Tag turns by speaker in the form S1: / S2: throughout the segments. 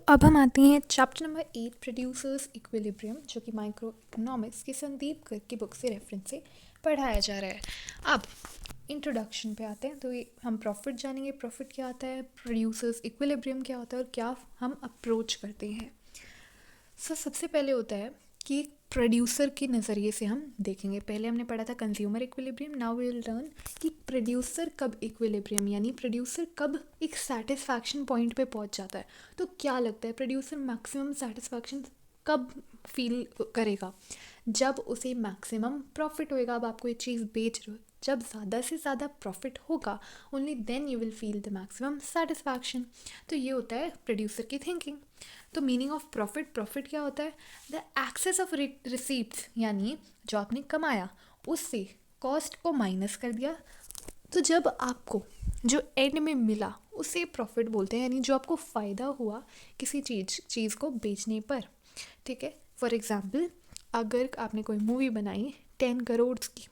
S1: अब हम आते हैं चैप्टर नंबर 8 प्रोड्यूसर्स इक्विलिब्रियम, जो कि माइक्रो इकोनॉमिक्स की संदीप गर्ग की बुक से रेफरेंस से पढ़ाया जा रहा है। अब इंट्रोडक्शन पे आते हैं, तो ये हम प्रॉफिट जानेंगे, प्रॉफिट क्या आता है, प्रोड्यूसर्स इक्विलिब्रियम क्या होता है और क्या हम अप्रोच करते हैं। सबसे पहले होता है कि एक प्रोड्यूसर के नज़रिए से हम देखेंगे। पहले हमने पढ़ा था consumer equilibrium, now we will learn कि प्रोड्यूसर कब इक्विलिब्रियम यानी प्रोड्यूसर कब एक सेटिस्फैक्शन पॉइंट पे पहुंच जाता है। तो क्या लगता है प्रोड्यूसर मैक्सिमम सेटिस्फैक्शन कब फील करेगा? जब उसे मैक्सिमम प्रॉफिट होएगा। अब आप कोई चीज़ बेच रहे हो, जब ज़्यादा से ज़्यादा प्रॉफिट होगा only then you will feel the maximum satisfaction. तो ये होता है प्रोड्यूसर की थिंकिंग। तो मीनिंग ऑफ प्रॉफिट, प्रॉफिट क्या होता है? द एक्सेस ऑफ रिसीप्ट, यानी जो आपने कमाया उससे कॉस्ट को माइनस कर दिया, तो जब आपको जो एंड में मिला उसे प्रॉफिट बोलते हैं, यानी जो आपको फ़ायदा हुआ किसी चीज़ को बेचने पर। ठीक है, फॉर एग्ज़ाम्पल अगर आपने कोई मूवी बनाई 10 करोड़ की,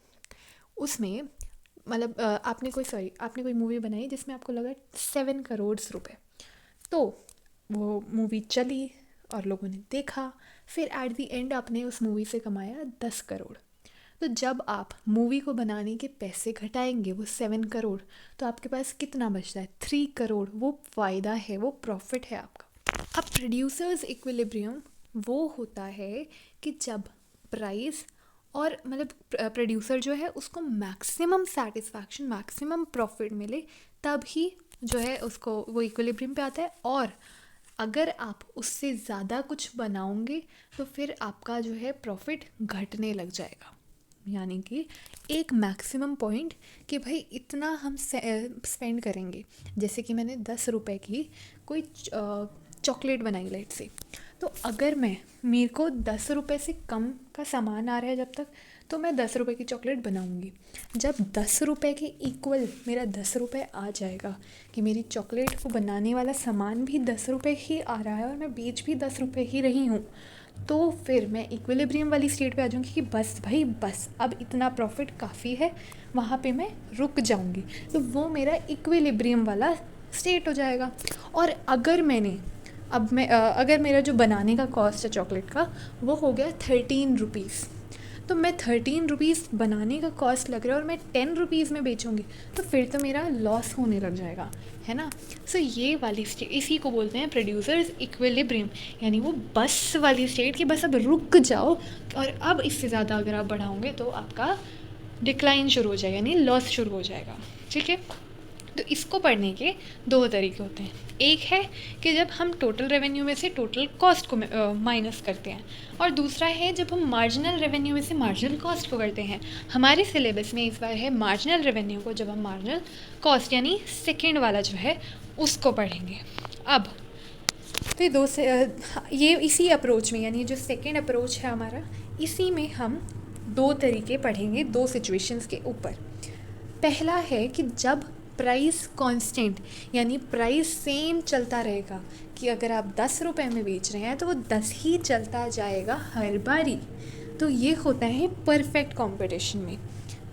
S1: उसमें मतलब आपने कोई मूवी बनाई जिसमें आपको लगा 7 करोड़ रुपए, तो वो मूवी चली और लोगों ने देखा, फिर एट द एंड आपने उस मूवी से कमाया 10 करोड़। तो जब आप मूवी को बनाने के पैसे घटाएंगे वो 7 करोड़, तो आपके पास कितना बचता है? 3 करोड़। वो फ़ायदा है, वो प्रॉफिट है आपका। अब प्रोड्यूसर्स इक्विलिब्रियम वो होता है कि जब प्राइस और मतलब प्रोड्यूसर जो है उसको मैक्सिमम सेटिस्फैक्शन, मैक्सिमम प्रॉफिट मिले, तब ही जो है उसको वो इक्विलिब्रियम पे आता है। और अगर आप उससे ज़्यादा कुछ बनाओगे तो फिर आपका जो है प्रॉफिट घटने लग जाएगा। यानी कि एक मैक्सिमम पॉइंट कि भाई इतना हम स्पेंड करेंगे। जैसे कि मैंने 10 रुपए की कोई चॉकलेट बनाई लेट से, तो अगर मेरे को 10 रुपए से कम का सामान आ रहा है जब तक, तो मैं 10 रुपए की चॉकलेट बनाऊंगी। जब 10 रुपए के इक्वल मेरा 10 रुपए आ जाएगा कि मेरी चॉकलेट को बनाने वाला सामान भी 10 रुपए ही आ रहा है और मैं बेच भी 10 रुपए ही रही हूँ, तो फिर मैं इक्विलिब्रियम वाली स्टेट पे आ जाऊँगी कि बस भाई बस, अब इतना प्रॉफिट काफ़ी है, वहाँ पे मैं रुक जाऊँगी। तो वो मेरा इक्विलिब्रियम वाला स्टेट हो जाएगा। और अगर अगर मेरा जो बनाने का कॉस्ट है चॉकलेट का वो हो गया 13 रुपीज़, तो मैं 13 रुपीज़ बनाने का कॉस्ट लग रहा है और मैं 10 रुपीज़ में बेचूंगी, तो फिर तो मेरा लॉस होने लग जाएगा, है ना। ये वाली स्टेट, इसी को बोलते हैं प्रोड्यूसर्स इक्विलिब्रियम, यानी वो बस वाली स्टेट कि बस अब रुक जाओ, और अब इससे ज़्यादा अगर आप बढ़ाओगे तो आपका डिक्लाइन शुरू हो जाएगा, यानी लॉस शुरू हो जाएगा। ठीक है, तो इसको पढ़ने के दो तरीके होते हैं। एक है कि जब हम टोटल रेवेन्यू में से टोटल कॉस्ट को माइनस करते हैं, और दूसरा है जब हम मार्जिनल रेवेन्यू में से मार्जिनल कॉस्ट को करते हैं। हमारे सिलेबस में इस बार है मार्जिनल रेवेन्यू को, जब हम मार्जिनल कॉस्ट यानी सेकेंड वाला जो है उसको पढ़ेंगे। अब तो ये इसी अप्रोच में, यानी जो सेकेंड अप्रोच है हमारा, इसी में हम दो तरीके पढ़ेंगे दो सिचुएशंस के ऊपर। पहला है कि जब प्राइस कांस्टेंट, यानी प्राइस सेम चलता रहेगा, कि अगर आप 10 रुपए में बेच रहे हैं तो वो 10 ही चलता जाएगा हर बारी, तो ये होता है परफेक्ट कंपटीशन में।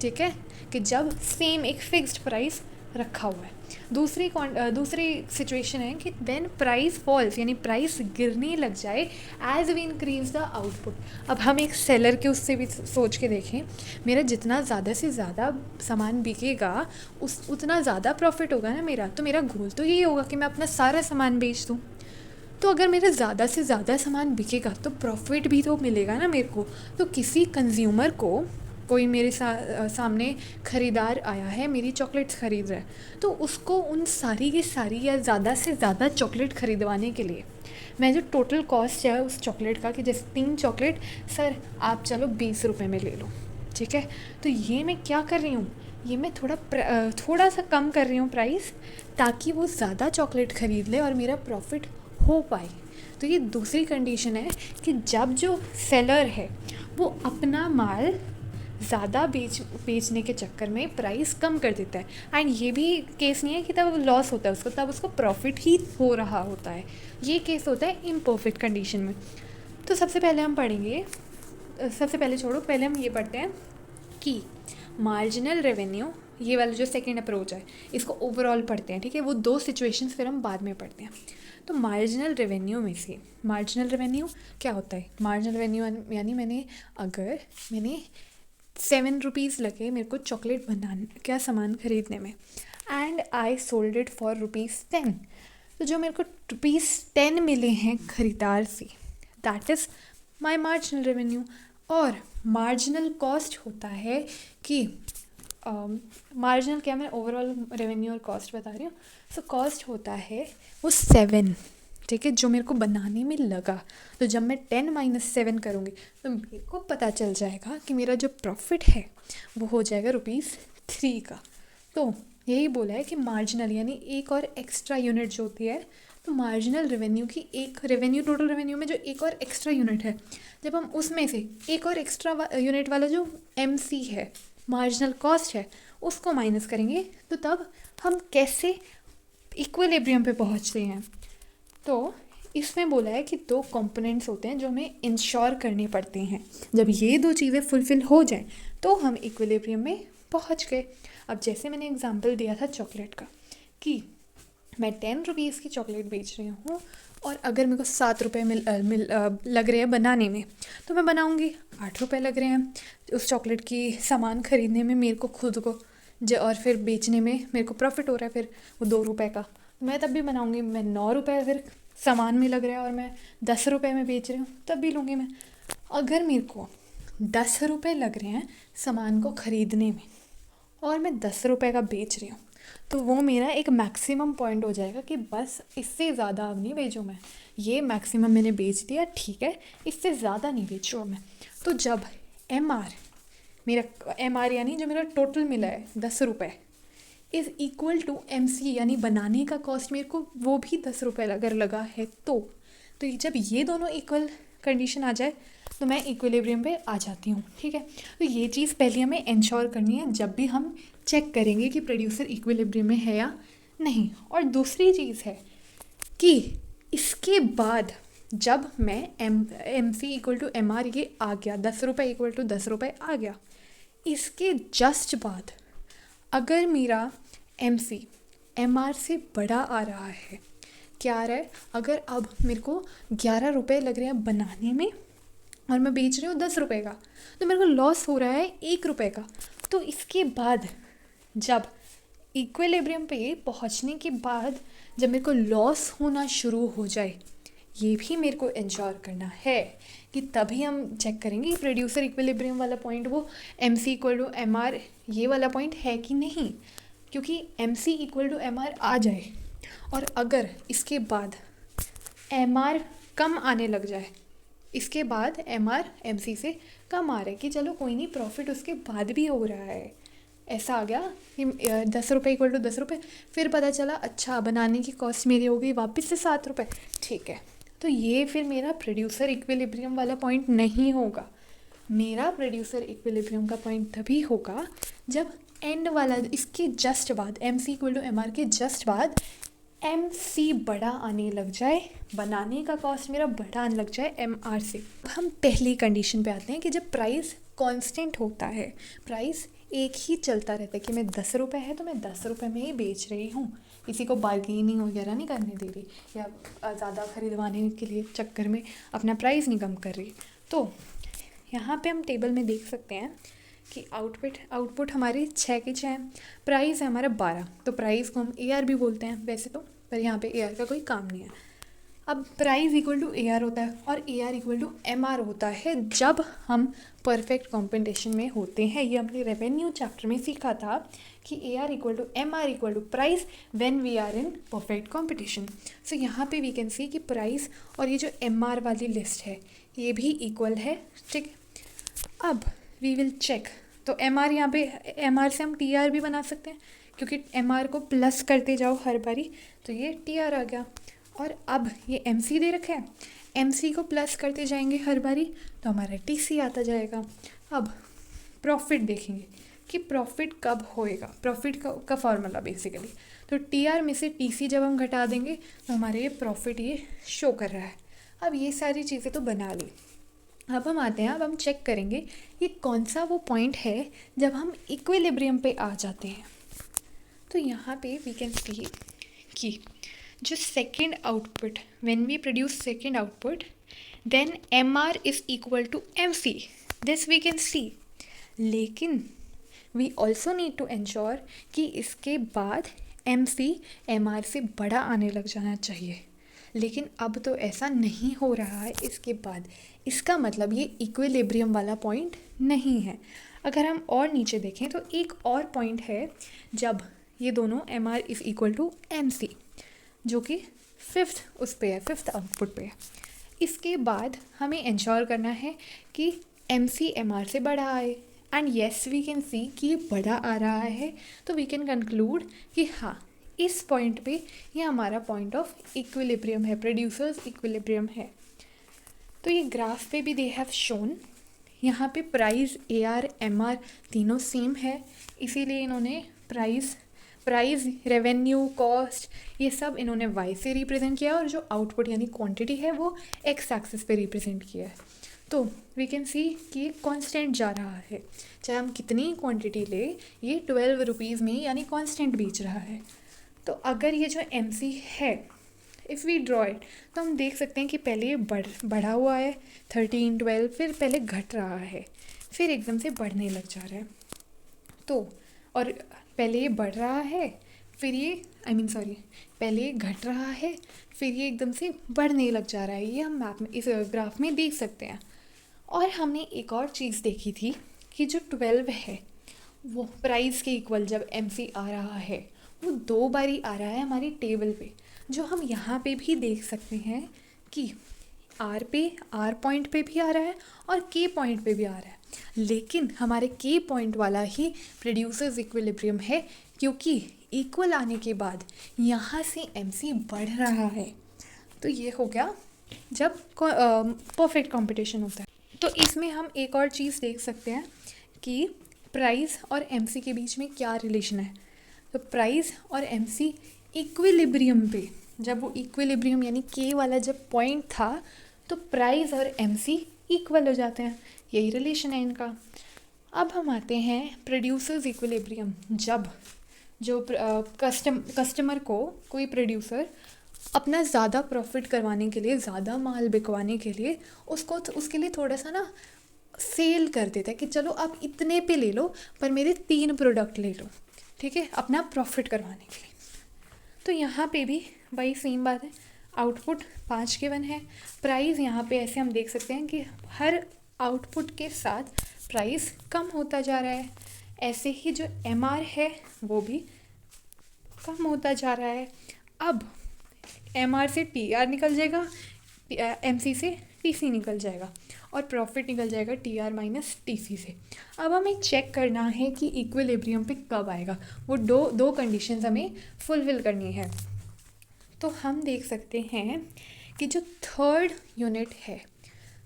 S1: ठीक है, कि जब सेम एक फिक्स्ड प्राइस रखा हुआ है। दूसरी सिचुएशन है कि व्हेन प्राइस फॉल्स, यानी प्राइस गिरने लग जाए as we increase the output. अब हम एक सेलर के उससे भी सोच के देखें, मेरा जितना ज़्यादा से ज़्यादा सामान बिकेगा उतना ज़्यादा प्रॉफिट होगा ना मेरा, तो मेरा गोल तो यही होगा कि मैं अपना सारा सामान बेच दूँ। तो अगर मेरा ज़्यादा से ज़्यादा सामान बिकेगा तो प्रॉफिट भी तो मिलेगा ना मेरे को। तो किसी कंज्यूमर को, कोई मेरे सामने ख़रीदार आया है, मेरी चॉकलेट्स ख़रीद रहा है, तो उसको उन सारी की सारी या ज़्यादा से ज़्यादा चॉकलेट ख़रीदवाने के लिए मैं जो टोटल कॉस्ट है उस चॉकलेट का, कि जैसे 3 चॉकलेट सर आप चलो 20 रुपये में ले लो, ठीक है, तो ये मैं क्या कर रही हूँ, ये मैं थोड़ा सा कम कर रही हूँ प्राइस, ताकि वो ज़्यादा चॉकलेट ख़रीद ले और मेरा प्रॉफिट हो पाए। तो ये दूसरी कंडीशन है कि जब जो सेलर है वो अपना माल ज़्यादा बेचने के चक्कर में प्राइस कम कर देता है, एंड ये भी केस नहीं है कि तब लॉस होता है उसको, तब उसको प्रॉफिट ही हो रहा होता है। ये केस होता है इम्परफेक्ट कंडीशन में। तो सबसे पहले हम पढ़ेंगे, पहले हम ये पढ़ते हैं कि मार्जिनल रेवेन्यू, ये वाला जो सेकेंड अप्रोच है, इसको ओवरऑल पढ़ते हैं। ठीक है, वो दो सिचुएशंस फिर हम बाद में पढ़ते हैं। तो मार्जिनल रेवेन्यू में से, मार्जिनल रेवेन्यू क्या होता है? मार्जिनल रेवेन्यू यानी मैंने 7 रुपीज़ लगे मेरे को चॉकलेट बनाने क्या सामान ख़रीदने में, and I sold it for ₹10, तो जो मेरे को ₹10 मिले हैं ख़रीदार से, that is my marginal revenue. और मार्जिनल कॉस्ट होता है कि मार्जिनल क्या, मैं ओवरऑल रेवेन्यू और कॉस्ट बता रही हूँ। सो कॉस्ट होता है वो 7, ठीक है, जो मेरे को बनाने में लगा। तो जब मैं 10 - 7 करूँगी तो मेरे को पता चल जाएगा कि मेरा जो प्रॉफिट है वो हो जाएगा ₹3 का। तो यही बोला है कि मार्जिनल यानी एक और एक्स्ट्रा यूनिट जो होती है, तो मार्जिनल रेवेन्यू की एक रेवेन्यू, टोटल रेवेन्यू में जो एक और एक्स्ट्रा यूनिट है, जब हम उसमें से एक और एक्स्ट्रा यूनिट वाला जो MC है, मार्जिनल कॉस्ट है, उसको माइनस करेंगे, तो तब हम कैसे इक्विलिब्रियम पे पहुंचते हैं। तो इसमें बोला है कि 2 कंपोनेंट्स होते हैं जो हमें इंश्योर करने पड़ते हैं। जब ये 2 चीज़ें फुलफ़िल हो जाएं तो हम इक्विलिब्रियम में पहुंच गए। अब जैसे मैंने एग्जांपल दिया था चॉकलेट का, कि मैं 10 रुपीज़ की चॉकलेट बेच रही हूँ और अगर मेरे को 7 रुपये लग रहे हैं बनाने में, तो मैं बनाऊँगी। 8 रुपये लग रहे हैं उस चॉकलेट की सामान ख़रीदने में मेरे को खुद को, और फिर बेचने में मेरे को प्रॉफिट हो रहा है फिर वो 2 रुपये का, मैं तब भी बनाऊँगी। मैं 9 रुपये अगर सामान में लग रहा है और मैं 10 रुपये में बेच रही हूँ, तब भी लूँगी मैं। अगर मेरे को 10 रुपये लग रहे हैं सामान को ख़रीदने में और मैं 10 रुपये का बेच रही हूँ, तो वो मेरा एक मैक्सिमम पॉइंट हो जाएगा कि बस इससे ज़्यादा अब नहीं बेचूँ मैं, ये मैक्सिमम मैंने बेच दिया, ठीक है, इससे ज़्यादा नहीं बेच रहा मैं। तो जब मेरा MR यानी जो मेरा टोटल मिला है 10 रुपये इज़ इक्वल टू MC यानी बनाने का कॉस्ट मेरे को वो भी 10 रुपये अगर लगा है, तो जब ये दोनों इक्वल कंडीशन आ जाए तो मैं इक्विलिब्रियम पे आ जाती हूँ, ठीक है। तो ये चीज़ पहले हमें इंश्योर करनी है जब भी हम चेक करेंगे कि प्रोड्यूसर इक्विलिब्रियम में है या नहीं। और दूसरी चीज़ है कि इसके बाद जब मैं MC = MR ये आ गया, 10 रुपये = 10 रुपये आ गया, इसके जस्ट बाद अगर मेरा MC MR से बड़ा आ रहा है, क्या आ रहा है, अगर अब मेरे को 11 रुपये लग रहे हैं बनाने में और मैं बेच रही हूँ 10 रुपये का, तो मेरे को लॉस हो रहा है 1 रुपये का। तो इसके बाद जब इक्विलिब्रियम पे पहुँचने के बाद जब मेरे को लॉस होना शुरू हो जाए, ये भी मेरे को इंश्योर करना है कि तभी हम चेक करेंगे कि प्रोड्यूसर इक्विलिब्रियम वाला पॉइंट वो MC = MR ये वाला पॉइंट है कि नहीं। क्योंकि MC = MR आ जाए और अगर इसके बाद MR कम आने लग जाए, इसके बाद MR MC से कम आ रहा है कि चलो कोई नहीं, प्रॉफिट उसके बाद भी हो रहा है, ऐसा आ गया कि 10 रुपये = 10 रुपये, फिर पता चला अच्छा बनाने की कॉस्ट मेरी हो गई वापस से 7 रुपये, ठीक है, तो ये फिर मेरा प्रोड्यूसर इक्विलिब्रियम वाला पॉइंट नहीं होगा। मेरा प्रोड्यूसर इक्विलिब्रियम का पॉइंट तभी होगा जब एंड वाला, इसके जस्ट बाद MC = MR के जस्ट बाद MC बड़ा आने लग जाए, बनाने का कॉस्ट मेरा बड़ा आने लग जाए MR से। अब हम पहली कंडीशन पे आते हैं कि जब प्राइस कांस्टेंट होता है, प्राइस एक ही चलता रहता है कि मैं 10 रुपये है तो मैं 10 रुपये में ही बेच रही हूँ, किसी को बार्गेनिंग वगैरह नहीं करने दे रही या ज़्यादा खरीदवाने के लिए चक्कर में अपना प्राइस नहीं कम कर रही। तो यहाँ पे हम टेबल में देख सकते हैं कि आउटपुट हमारे 6 के 6, प्राइस है हमारा 12, तो प्राइस को हम AR भी बोलते हैं वैसे तो, पर यहाँ पे AR का कोई काम नहीं है। अब प्राइस = AR होता है और AR = MR होता है जब हम परफेक्ट कॉम्पिटिशन में होते हैं। ये हमने रेवेन्यू चैप्टर में सीखा था कि AR = MR = price when we are in perfect competition. So यहाँ पे वी कैन सी कि प्राइस और ये जो MR वाली लिस्ट है ये भी इक्वल है, ठीक। अब वी विल चेक, तो MR यहाँ पे MR से हम TR भी बना सकते हैं क्योंकि MR को प्लस करते जाओ हर बारी, तो ये TR आ गया। और अब ये MC दे रखा है, MC को प्लस करते जाएंगे हर बारी तो हमारा TC आता जाएगा। अब प्रॉफिट देखेंगे कि प्रॉफिट कब होएगा, प्रॉफिट का फॉर्मूला बेसिकली, तो TR में से TC जब हम घटा देंगे तो हमारे ये प्रॉफिट ये शो कर रहा है। अब ये सारी चीज़ें तो बना ली, अब हम आते हैं, अब हम चेक करेंगे ये कौन सा वो पॉइंट है जब हम इक्विलिब्रियम पे आ जाते हैं। तो यहाँ पे वी कैन सी कि जो second output, when we produce second output, then MR is equal to MC, this we can see. लेकिन we also need to ensure कि इसके बाद MC MR से बड़ा आने लग जाना चाहिए। लेकिन अब तो ऐसा नहीं हो रहा है इसके बाद। इसका मतलब ये इक्विलिब्रियम वाला पॉइंट नहीं है। अगर हम और नीचे देखें तो एक और पॉइंट है जब ये दोनों MR is equal to MC, जो कि फिफ्थ आउटपुट पे है। इसके बाद हमें इंश्योर करना है कि MC MR से बड़ा आए, and yes we can see कि ये बड़ा आ रहा है, तो वी कैन कंक्लूड कि हाँ, इस पॉइंट पे ये हमारा पॉइंट ऑफ इक्विलिब्रियम है, प्रोड्यूसर्स इक्विलिब्रियम है। तो ये ग्राफ पे भी दे हैव शोन, यहाँ पे प्राइस AR MR तीनों सेम है, इसीलिए इन्होंने प्राइस, रेवेन्यू, कॉस्ट, ये सब इन्होंने Y से रिप्रेजेंट किया, और जो आउटपुट यानी क्वांटिटी है वो X एक्सिस पे रिप्रेजेंट किया है। तो वी कैन सी कि ये कांस्टेंट जा रहा है, चाहे हम कितनी क्वांटिटी ले, ये 12 रुपीज़ में यानी कांस्टेंट बेच रहा है। तो अगर ये जो MC है, इफ़ वी ड्रॉ इट, तो हम देख सकते हैं कि पहले ये बढ़ा हुआ है 13, 12, फिर पहले घट रहा है, फिर एकदम से बढ़ने लग जा रहा है। तो और पहले ये बढ़ रहा है, फिर ये पहले ये घट रहा है, फिर ये एकदम से बढ़ने लग जा रहा है। ये हम मैप में, इस ग्राफ में देख सकते हैं। और हमने एक और चीज़ देखी थी कि जो 12 है वो प्राइस के इक्वल जब MC आ रहा है, वो 2 बारी आ रहा है हमारी टेबल पे, जो हम यहाँ पे भी देख सकते हैं कि R पॉइंट पे भी आ रहा है और K पॉइंट पे भी आ रहा है। लेकिन हमारे K पॉइंट वाला ही प्रोड्यूसर्स इक्विलिब्रियम है, क्योंकि इक्वल आने के बाद यहाँ से MC बढ़ रहा है। तो ये हो गया जब परफेक्ट कंपटीशन होता है। तो इसमें हम एक और चीज़ देख सकते हैं कि प्राइस और MC के बीच में क्या रिलेशन है। तो प्राइस और MC इक्विलिब्रियम पे, जब वो इक्विलिब्रियम यानी K वाला जब पॉइंट था, तो प्राइस और MC इक्वल हो जाते हैं, यही रिलेशन है इनका। अब हम आते हैं प्रोड्यूसर्स इक्विलिब्रियम, जब जो कस्टमर को कोई प्रोड्यूसर अपना ज़्यादा प्रॉफिट करवाने के लिए, ज़्यादा माल बिकवाने के लिए उसके लिए थोड़ा सा ना सेल कर देता है कि चलो आप इतने पे ले लो, पर मेरे 3 प्रोडक्ट ले लो, ठीक है, अपना प्रॉफिट करवाने के लिए। तो यहाँ पे भी वही सेम बात है, आउटपुट 5 के 1 है, प्राइस यहाँ पे ऐसे हम देख सकते हैं कि हर आउटपुट के साथ प्राइस कम होता जा रहा है। ऐसे ही जो MR है वो भी कम होता जा रहा है। अब MR से TR निकल जाएगा, MC से TC निकल जाएगा, और प्रॉफिट निकल जाएगा TR माइनस TC से। अब हमें चेक करना है कि इक्विलिब्रियम पे कब आएगा, वो दो कंडीशंस हमें फुलफिल करनी है। तो हम देख सकते हैं कि जो थर्ड यूनिट है,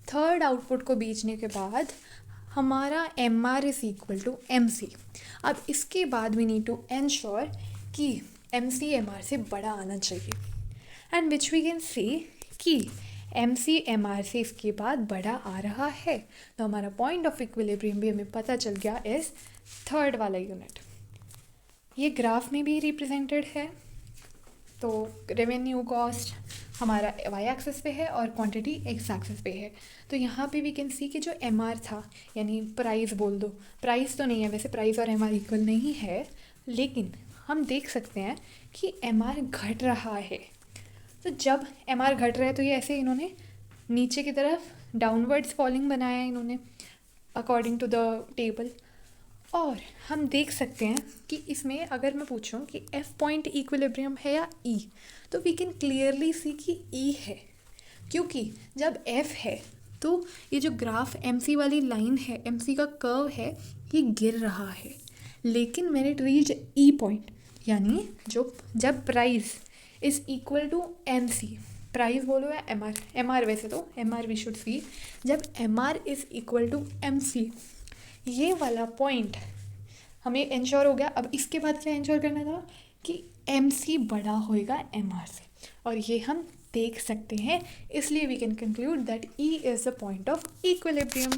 S1: थर्ड आउटपुट को बेचने के बाद हमारा MR is equal to MC। अब इसके बाद वी नीड टू एंश्योर कि MC MR से बड़ा आना चाहिए, and which we can see कि MC MR से इसके बाद बड़ा आ रहा है। तो हमारा पॉइंट ऑफ इक्विलिब्रियम भी हमें पता चल गया इस थर्ड वाला यूनिट। ये ग्राफ में भी रिप्रेजेंटेड है। तो रेवेन्यू, कॉस्ट हमारा Y एक्सिस पे है और क्वांटिटी X एक्सिस पे है। तो यहाँ पे वी कैन सी कि जो MR था, यानी प्राइस बोल दो, प्राइस तो नहीं है वैसे, प्राइस और MR इक्वल नहीं है, लेकिन हम देख सकते हैं कि MR घट रहा है। तो जब MR घट रहा है तो ये ऐसे इन्होंने नीचे की तरफ डाउनवर्ड्स फॉलिंग बनाया है इन्होंने अकॉर्डिंग टू द टेबल। और हम देख सकते हैं कि इसमें अगर मैं पूछूं कि F पॉइंट इक्विलिब्रियम है या E, तो वी कैन क्लियरली सी कि E है, क्योंकि जब F है तो ये जो ग्राफ MC वाली लाइन है, MC का कर्व है, ये गिर रहा है। लेकिन मैंने रीच E पॉइंट, यानी जब price is equal to MC, price बोलो या MR वैसे तो MR वी शुड सी, जब MR is equal to MC, ये वाला पॉइंट हमें इंश्योर हो गया। अब इसके बाद क्या इंश्योर करना था कि MC बड़ा होएगा MR से, और ये हम देख सकते हैं, इसलिए we can conclude that E is the point of equilibrium.